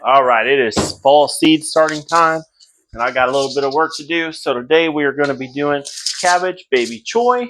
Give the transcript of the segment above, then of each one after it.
All right, it is fall seed starting time, and I got a little bit of work to do. So today we are going to be doing cabbage, baby choy.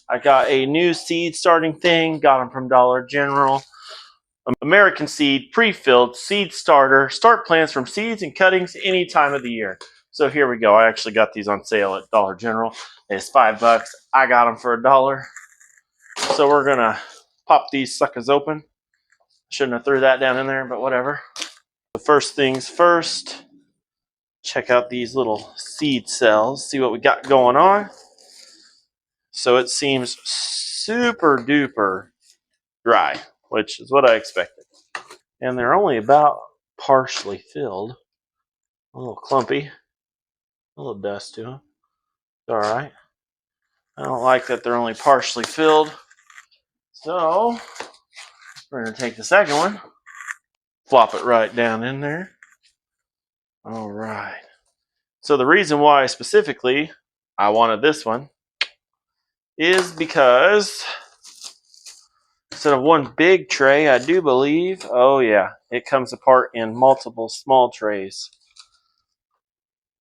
I got a new seed starting thing, got them from Dollar General. American Seed pre-filled seed starter. Start plants from seeds and cuttings any time of the year. So here we go. I actually got these on sale at Dollar General. It's $5. I got them for $1. So we're gonna pop these suckers open. Shouldn't have threw that down in there, but whatever. The first things first, check out these little seed cells, see what we got going on. So it seems super duper dry, which is what I expected. And they're only about partially filled. A little clumpy, a little dust to them. It's all right. I don't like that they're only partially filled. So we're gonna take the second one, flop it right down in there. All right. So the reason why specifically I wanted this one is because instead of one big tray, I do believe, oh yeah, it comes apart in multiple small trays.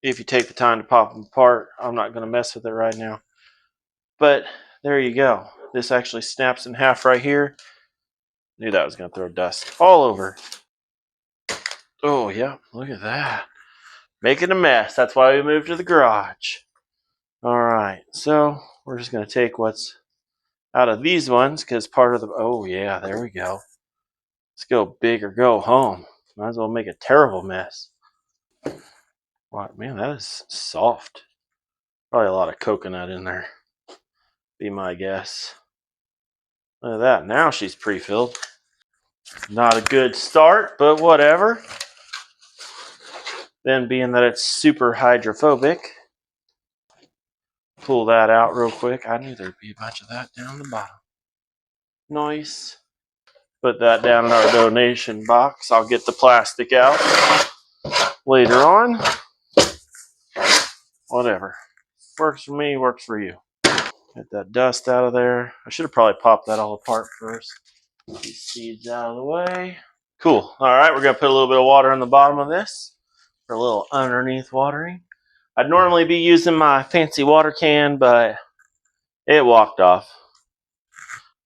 If you take the time to pop them apart, I'm not going to mess with it right now. But there you go. This actually snaps in half right here. Knew that was going to throw dust all over. Oh yeah, look at that. Making a mess. That's why we moved to the garage. All right, so we're just going to take what's out of these ones because part of the, oh yeah, there we go. Let's go big or go home. Might as well make a terrible mess. Wow, man, that is soft. Probably a lot of coconut in there. Be my guess. Look at that. Now she's pre-filled. Not a good start, but whatever. Then being that it's super hydrophobic, pull that out real quick. I knew there'd be a bunch of that down the bottom. Nice. Put that down in our donation box. I'll get the plastic out later on. Whatever. Works for me, works for you. Get that dust out of there. I should have probably popped that all apart first. Get these seeds out of the way. Cool. All right, we're going to put a little bit of water on the bottom of this for a little underneath watering. I'd normally be using my fancy water can, but it walked off.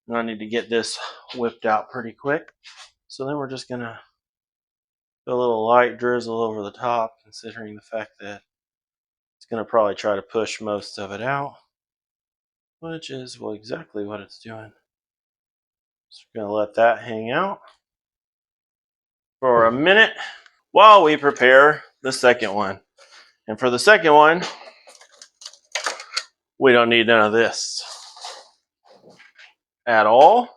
And I need to get this whipped out pretty quick. So then we're just going to put a little light drizzle over the top, considering the fact that it's going to probably try to push most of it out, which is, well, exactly what it's doing. So we're going to let that hang out for a minute while we prepare the second one. And for the second one, we don't need none of this at all.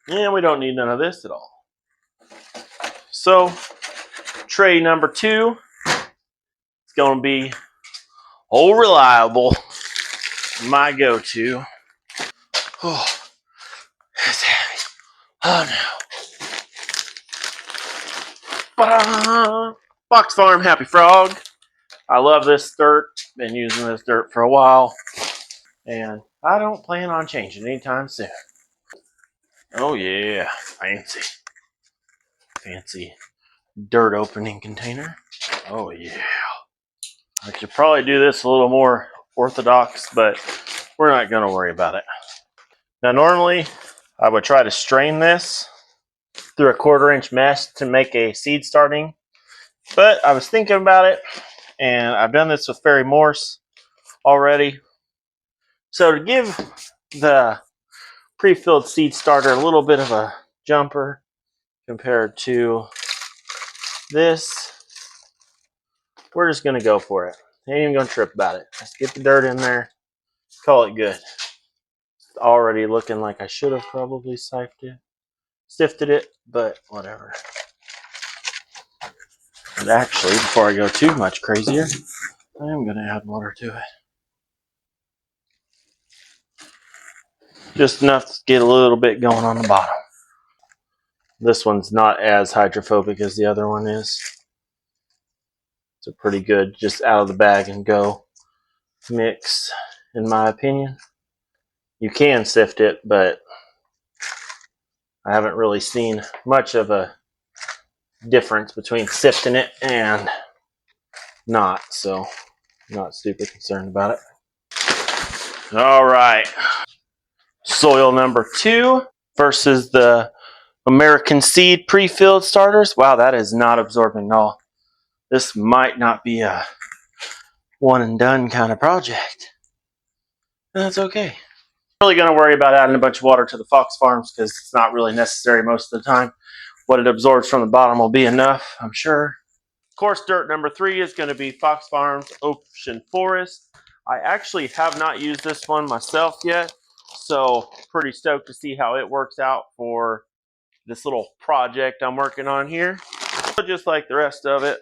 And we don't need none of this at all. So tray number 2 is going to be old reliable, my go-to. Oh, it's heavy. Oh no. Ta-da! Fox Farm Happy Frog. I love this dirt. Been using this dirt for a while. And I don't plan on changing anytime soon. Oh yeah, fancy. Fancy dirt opening container. Oh yeah. I could probably do this a little more orthodox, but we're not going to worry about it. Now normally I would try to strain this through a 1/4-inch mesh to make a seed starting, but I was thinking about it, and I've done this with fairy morse already. So to give the pre-filled seed starter a little bit of a jumper compared to this, we're just going to go for it. Ain't even going to trip about it. Just get the dirt in there, call it good. It's already looking like I should have probably sifted it, but whatever. And actually, before I go too much crazier, I am going to add water to it. Just enough to get a little bit going on the bottom. This one's not as hydrophobic as the other one is. It's a pretty good, just out of the bag and go mix, in my opinion. You can sift it, but I haven't really seen much of a difference between sifting it and not, so I'm not super concerned about it. All right. Soil number 2 versus the American Seed pre-filled starters. Wow, that is not absorbing at all. This might not be a one and done kind of project. That's okay. I'm really going to worry about adding a bunch of water to the Fox Farms because it's not really necessary most of the time. What it absorbs from the bottom will be enough, I'm sure. Coarse dirt number 3 is going to be Fox Farms Ocean Forest. I actually have not used this one myself yet, so pretty stoked to see how it works out for this little project I'm working on here. Just like the rest of it,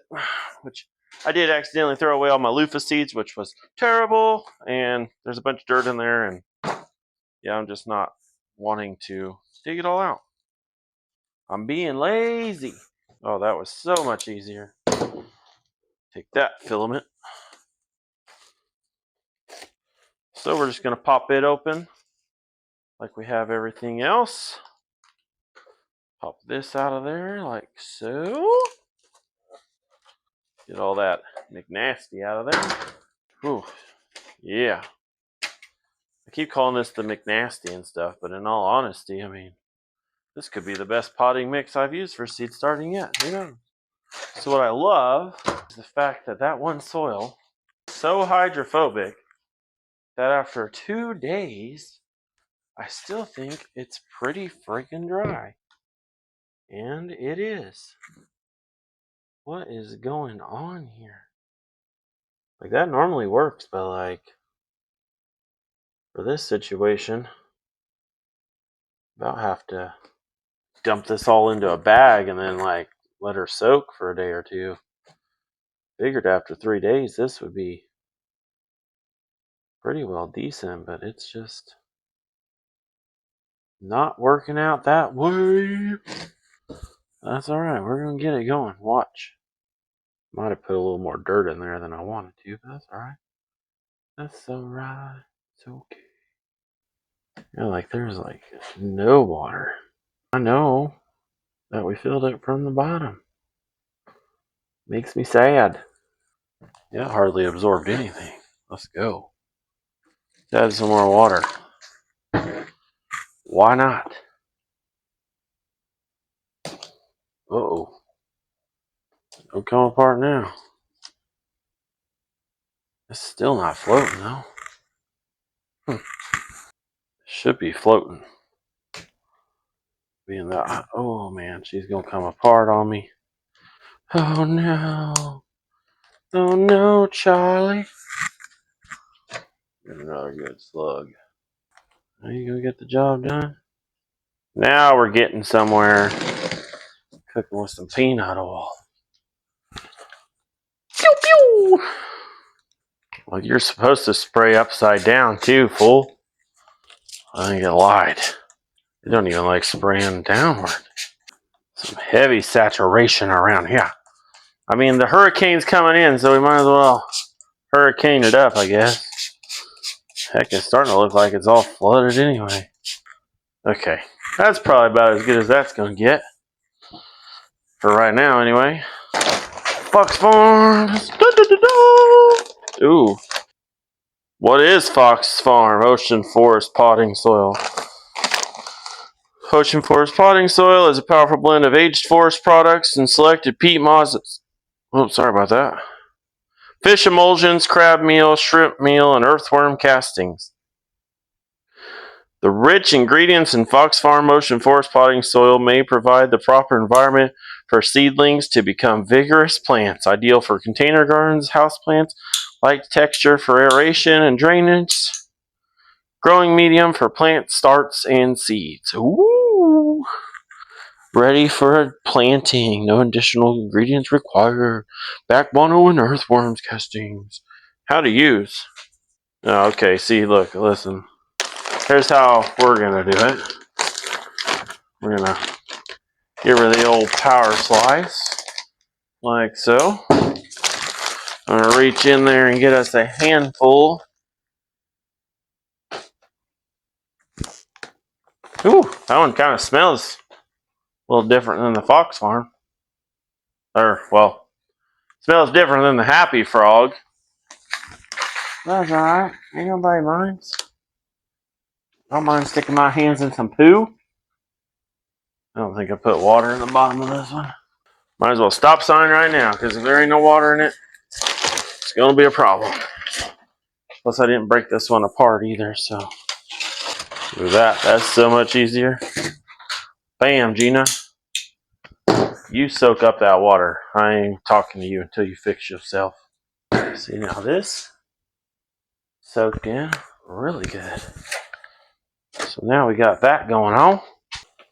which I did accidentally throw away all my loofah seeds, which was terrible, and there's a bunch of dirt in there, and yeah, I'm just not wanting to dig it all out. I'm being lazy. Oh, that was so much easier. Take that, filament. So we're just going to pop it open like we have everything else. Pop this out of there like so. Get all that McNasty out of there. Whew. Yeah. I keep calling this the McNasty and stuff, but in all honesty, I mean, this could be the best potting mix I've used for seed starting yet. Who knows? So what I love is the fact that that one soil is so hydrophobic that after 2 days, I still think it's pretty freaking dry. And it is. What is going on here? Like, that normally works, but like, for this situation, about have to dump this all into a bag and then like let her soak for a day or two. Figured after 3 days this would be pretty well decent, but it's just not working out that way. That's alright, we're gonna get it going. Watch. Might have put a little more dirt in there than I wanted to, but that's alright. That's alright. It's okay. Yeah, like there's like no water. I know that we filled it from the bottom. Makes me sad. Yeah, hardly absorbed anything. Let's go. Add some more water. Why not? Uh-oh. It'll come apart now. It's still not floating though. Should be floating. Being that, oh man, she's gonna come apart on me. Oh no. Oh no, Charlie. Get another good slug. Are you gonna get the job done? Now we're getting somewhere. Cooking with some peanut oil. Pew pew! Well, you're supposed to spray upside down too, fool. I think I lied. You don't even like spraying downward. Some heavy saturation around here. I mean, the hurricane's coming in, so we might as well hurricane it up, I guess. Heck, it's starting to look like it's all flooded anyway. Okay, that's probably about as good as that's going to get. For right now, anyway. Fox Farms! Ooh. What is Fox Farm? Ocean Forest Potting Soil. Ocean Forest Potting Soil is a powerful blend of aged forest products and selected peat mosses. Oh, sorry about that. Fish emulsions, crab meal, shrimp meal, and earthworm castings. The rich ingredients in Fox Farm Ocean Forest potting soil may provide the proper environment for seedlings to become vigorous plants, ideal for container gardens, houseplants, light texture for aeration and drainage, growing medium for plant starts and seeds. Ooh! Ready for planting. No additional ingredients required. Backbono and earthworms castings. How to use. Oh, okay, see, look, listen. Here's how we're going to do it. We're going to get rid of the old power slice. Like so. I'm going to reach in there and get us a handful. Ooh, that one kind of smells a little different than the Fox Farm. Or, well, smells different than the happy frog. That's alright. Ain't nobody minds. I don't mind sticking my hands in some poo. I don't think I put water in the bottom of this one. Might as well stop sign right now, because if there ain't no water in it, it's going to be a problem. Plus, I didn't break this one apart either, so. Do that. That's so much easier. Bam, Gina. You soak up that water. I ain't talking to you until you fix yourself. See, now this soaked in really good. So now we got that going on.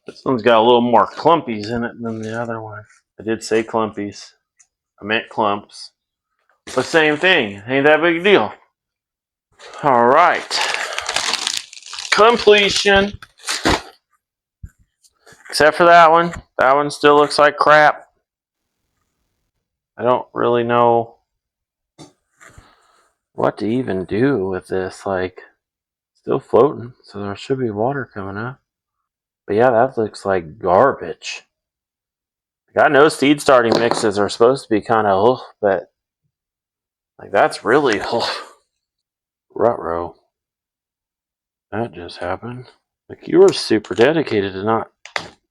This one's got a little more clumpies in it than the other one. I did say clumpies. I meant clumps. But same thing. Ain't that big a deal. All right. Completion. Except for that one. That one still looks like crap. I don't really know what to even do with this. Like, still floating. So there should be water coming up. But yeah, that looks like garbage. I know seed starting mixes are supposed to be kind of, but like that's really, ruh-roh. That just happened. Like you were super dedicated to not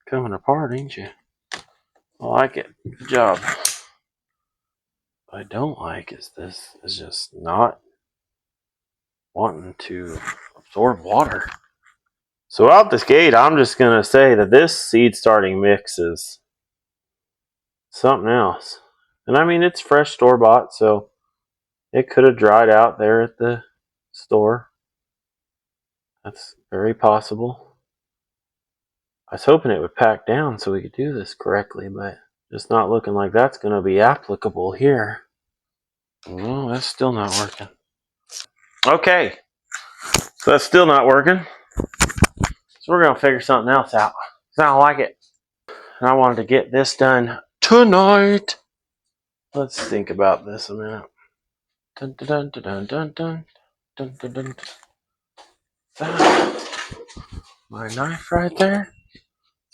coming apart, ain't you? I like it. Good job. What I don't like is this is just not wanting to absorb water. So out this gate, I'm just going to say that this seed starting mix is something else. And I mean, it's fresh store-bought, so it could have dried out there at the store. That's very possible. I was hoping it would pack down so we could do this correctly, but just not looking like that's going to be applicable here. No, that's still not working. Okay, so that's still not working. So we're going to figure something else out. I don't like it. And I wanted to get this done tonight. Let's think about this a minute. Dun, dun, dun, dun, dun, dun, dun, dun, dun. That, my knife right there?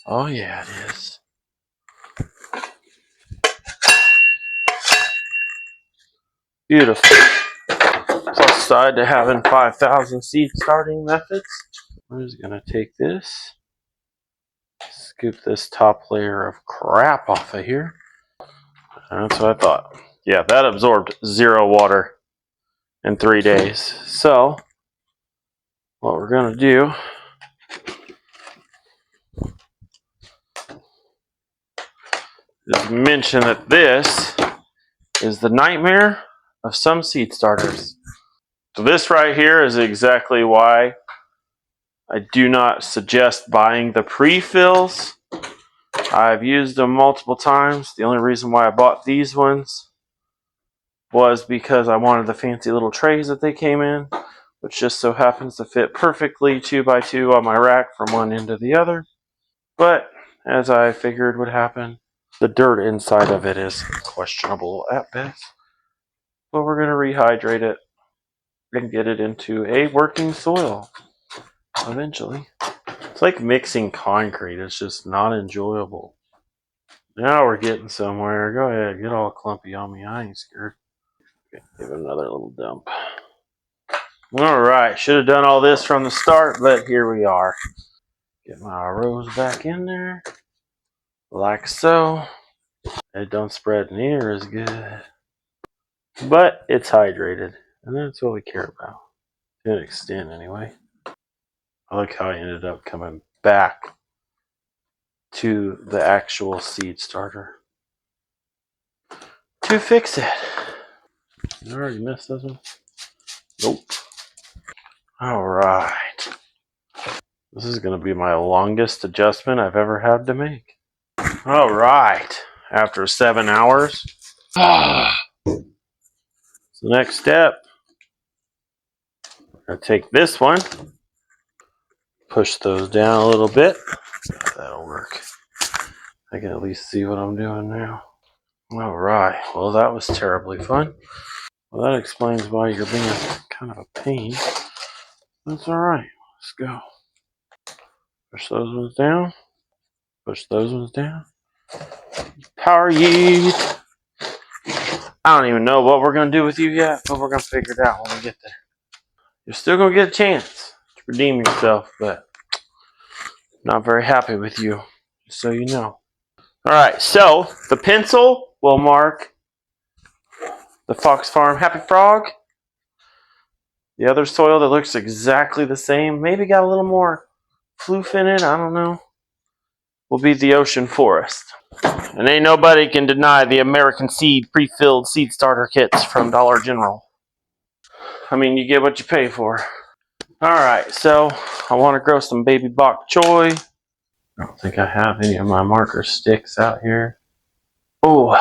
Oh yeah, it is. Beautiful. Plus side to having 5,000 seed starting methods. I'm just going to take this, scoop this top layer of crap off of here. That's what I thought. Yeah, that absorbed 0 water in 3 days. So, what we're going to do is mention that this is the nightmare of some seed starters. So this right here is exactly why I do not suggest buying the pre-fills. I've used them multiple times. The only reason why I bought these ones was because I wanted the fancy little trays that they came in, which just so happens to fit perfectly 2x2 on my rack from one end to the other. But as I figured would happen, the dirt inside of it is questionable at best. But we're going to rehydrate it and get it into a working soil eventually. It's like mixing concrete. It's just not enjoyable. Now we're getting somewhere. Go ahead, get all clumpy on me. I ain't scared. Okay, give it another little dump. All right, should have done all this from the start, but here we are. Get my rose back in there, like so. It don't spread near as good, but it's hydrated, and that's what we care about, to an extent anyway. I like how I ended up coming back to the actual seed starter to fix it. I already missed this one. Nope. All right. This is going to be my longest adjustment I've ever had to make. All right. After 7 hours. So next step, I'm going to take this one, push those down a little bit. That'll work. I can at least see what I'm doing now. All right. Well, that was terribly fun. Well, that explains why you're being kind of a pain. That's all right. Let's go. Push those ones down. Push those ones down. Power ye. I don't even know what we're going to do with you yet, but we're going to figure it out when we get there. You're still going to get a chance to redeem yourself, but not very happy with you, just so you know. All right, so the pencil will mark the Fox Farm Happy Frog. The other soil that looks exactly the same, maybe got a little more floof in it, I don't know, will be the Ocean Forest. And ain't nobody can deny the American Seed pre-filled seed starter kits from Dollar General. I mean, you get what you pay for. Alright, so I want to grow some baby bok choy. I don't think I have any of my marker sticks out here. Oh,